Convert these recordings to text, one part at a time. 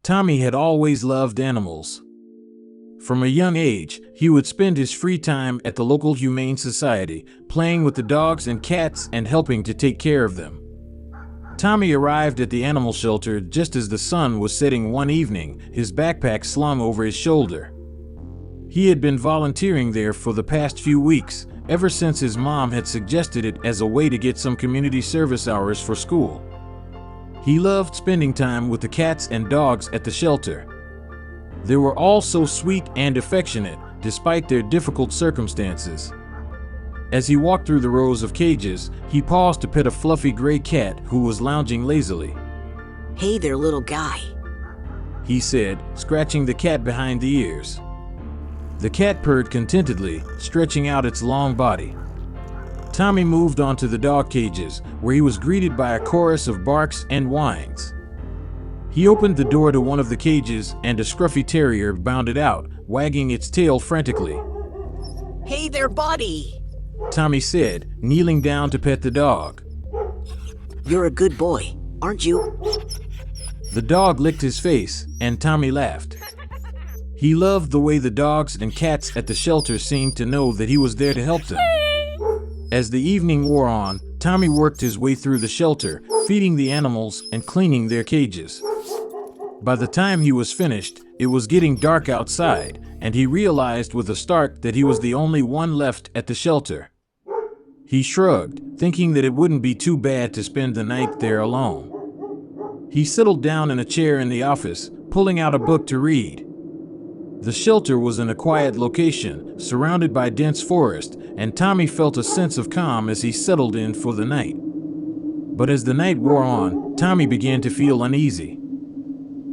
Tommy had always loved animals. From a young age, he would spend his free time at the local Humane Society, playing with the dogs and cats and helping to take care of them. Tommy arrived at the animal shelter just as the sun was setting one evening, his backpack slung over his shoulder. He had been volunteering there for the past few weeks, ever since his mom had suggested it as a way to get some community service hours for school. He loved spending time with the cats and dogs at the shelter. They were all so sweet and affectionate, despite their difficult circumstances. As he walked through the rows of cages, he paused to pet a fluffy gray cat who was lounging lazily. "Hey there, little guy," he said, scratching the cat behind the ears. The cat purred contentedly, stretching out its long body. Tommy moved on to the dog cages, where he was greeted by a chorus of barks and whines. He opened the door to one of the cages, and a scruffy terrier bounded out, wagging its tail frantically. "Hey there, buddy," Tommy said, kneeling down to pet the dog. "You're a good boy, aren't you?" The dog licked his face, and Tommy laughed. He loved the way the dogs and cats at the shelter seemed to know that he was there to help them. As the evening wore on, Tommy worked his way through the shelter, feeding the animals and cleaning their cages. By the time he was finished, it was getting dark outside, and he realized with a start that he was the only one left at the shelter. He shrugged, thinking that it wouldn't be too bad to spend the night there alone. He settled down in a chair in the office, pulling out a book to read. The shelter was in a quiet location, surrounded by dense forest, and Tommy felt a sense of calm as he settled in for the night. But as the night wore on, Tommy began to feel uneasy.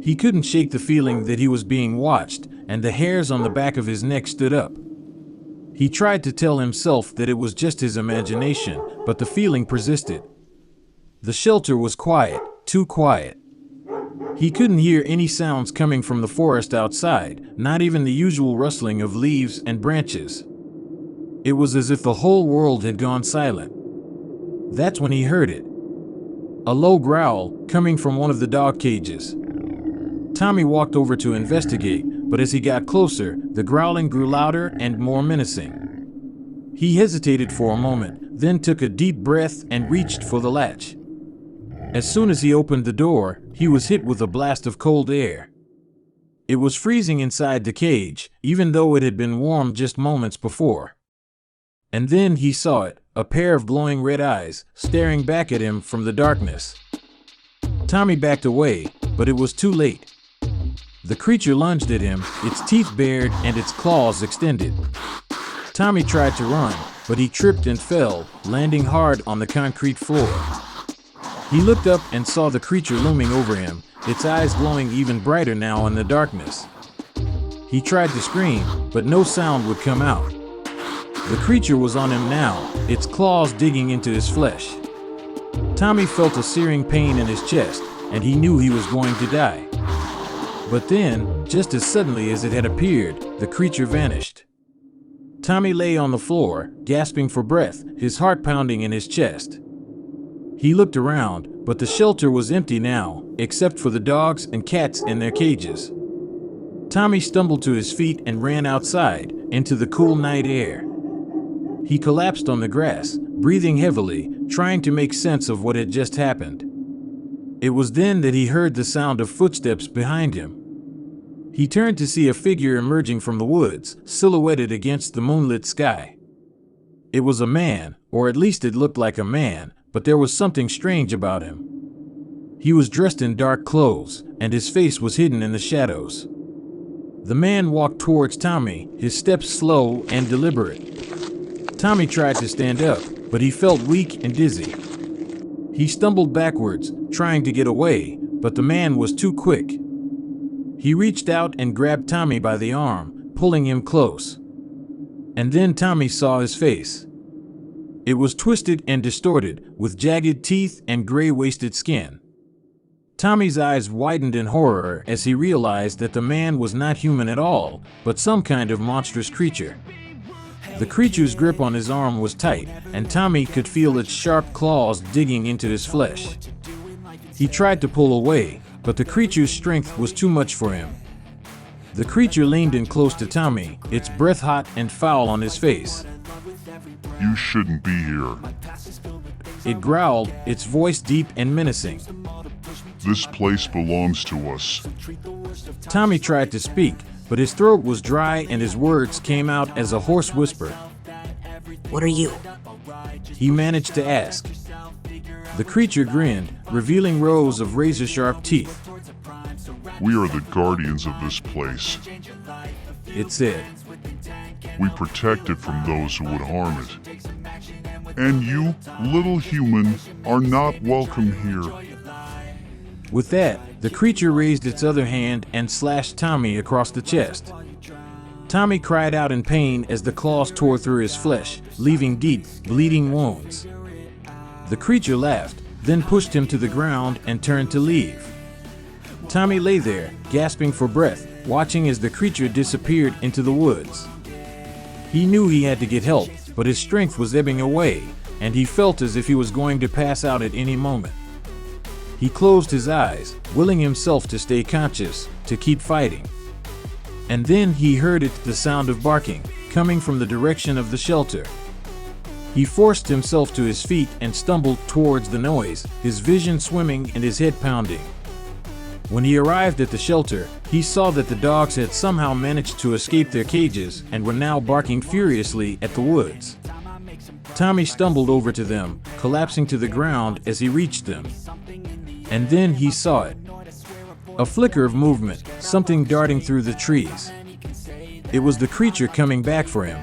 He couldn't shake the feeling that he was being watched, and the hairs on the back of his neck stood up. He tried to tell himself that it was just his imagination, but the feeling persisted. The shelter was quiet, too quiet. He couldn't hear any sounds coming from the forest outside, not even the usual rustling of leaves and branches. It was as if the whole world had gone silent. That's when he heard it. A low growl coming from one of the dog cages. Tommy walked over to investigate, but as he got closer, the growling grew louder and more menacing. He hesitated for a moment, then took a deep breath and reached for the latch. As soon as he opened the door, he was hit with a blast of cold air. It was freezing inside the cage, even though it had been warm just moments before. And then he saw it, a pair of glowing red eyes, staring back at him from the darkness. Tommy backed away, but it was too late. The creature lunged at him, its teeth bared and its claws extended. Tommy tried to run, but he tripped and fell, landing hard on the concrete floor. He looked up and saw the creature looming over him, its eyes glowing even brighter now in the darkness. He tried to scream, but no sound would come out. The creature was on him now, its claws digging into his flesh. Tommy felt a searing pain in his chest, and he knew he was going to die. But then, just as suddenly as it had appeared, the creature vanished. Tommy lay on the floor, gasping for breath, his heart pounding in his chest. He looked around, but the shelter was empty now, except for the dogs and cats in their cages. Tommy stumbled to his feet and ran outside, into the cool night air. He collapsed on the grass, breathing heavily, trying to make sense of what had just happened. It was then that he heard the sound of footsteps behind him. He turned to see a figure emerging from the woods, silhouetted against the moonlit sky. It was a man, or at least it looked like a man, but there was something strange about him. He was dressed in dark clothes, and his face was hidden in the shadows. The man walked towards Tommy, his steps slow and deliberate. Tommy tried to stand up, but he felt weak and dizzy. He stumbled backwards, trying to get away, but the man was too quick. He reached out and grabbed Tommy by the arm, pulling him close. And then Tommy saw his face. It was twisted and distorted, with jagged teeth and gray-wasted skin. Tommy's eyes widened in horror as he realized that the man was not human at all, but some kind of monstrous creature. The creature's grip on his arm was tight, and Tommy could feel its sharp claws digging into his flesh. He tried to pull away, but the creature's strength was too much for him. The creature leaned in close to Tommy, its breath hot and foul on his face. You shouldn't be here. It growled, its voice deep and menacing. This place belongs to us. Tommy tried to speak, but his throat was dry and his words came out as a hoarse whisper. What are you? He managed to ask. The creature grinned, revealing rows of razor-sharp teeth. We are the guardians of this place. It said. We protect it from those who would harm it. And you, little human, are not welcome here. With that, the creature raised its other hand and slashed Tommy across the chest. Tommy cried out in pain as the claws tore through his flesh, leaving deep, bleeding wounds. The creature laughed, then pushed him to the ground and turned to leave. Tommy lay there, gasping for breath, watching as the creature disappeared into the woods. He knew he had to get help, but his strength was ebbing away, and he felt as if he was going to pass out at any moment. He closed his eyes, willing himself to stay conscious, to keep fighting. And then he heard the sound of barking, coming from the direction of the shelter. He forced himself to his feet and stumbled towards the noise, his vision swimming and his head pounding. When he arrived at the shelter, he saw that the dogs had somehow managed to escape their cages and were now barking furiously at the woods. Tommy stumbled over to them, collapsing to the ground as he reached them. And then he saw it. A flicker of movement, something darting through the trees. It was the creature coming back for him.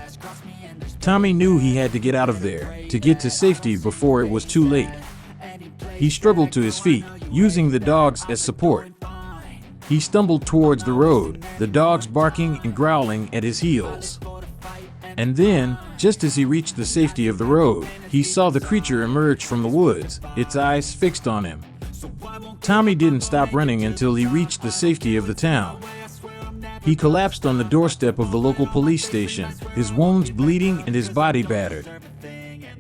Tommy knew he had to get out of there, to get to safety before it was too late. He struggled to his feet, using the dogs as support. He stumbled towards the road, the dogs barking and growling at his heels. And then, just as he reached the safety of the road, he saw the creature emerge from the woods, its eyes fixed on him. Tommy didn't stop running until he reached the safety of the town. He collapsed on the doorstep of the local police station, his wounds bleeding and his body battered.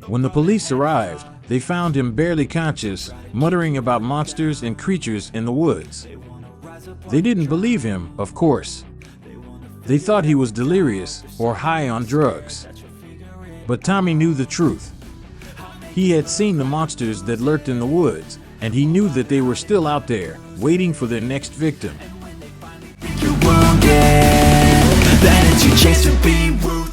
When the police arrived, they found him barely conscious, muttering about monsters and creatures in the woods. They didn't believe him, of course. They thought he was delirious or high on drugs. But Tommy knew the truth. He had seen the monsters that lurked in the woods, and he knew that they were still out there, waiting for their next victim. You're wounded, then it's your chance to be ruthless.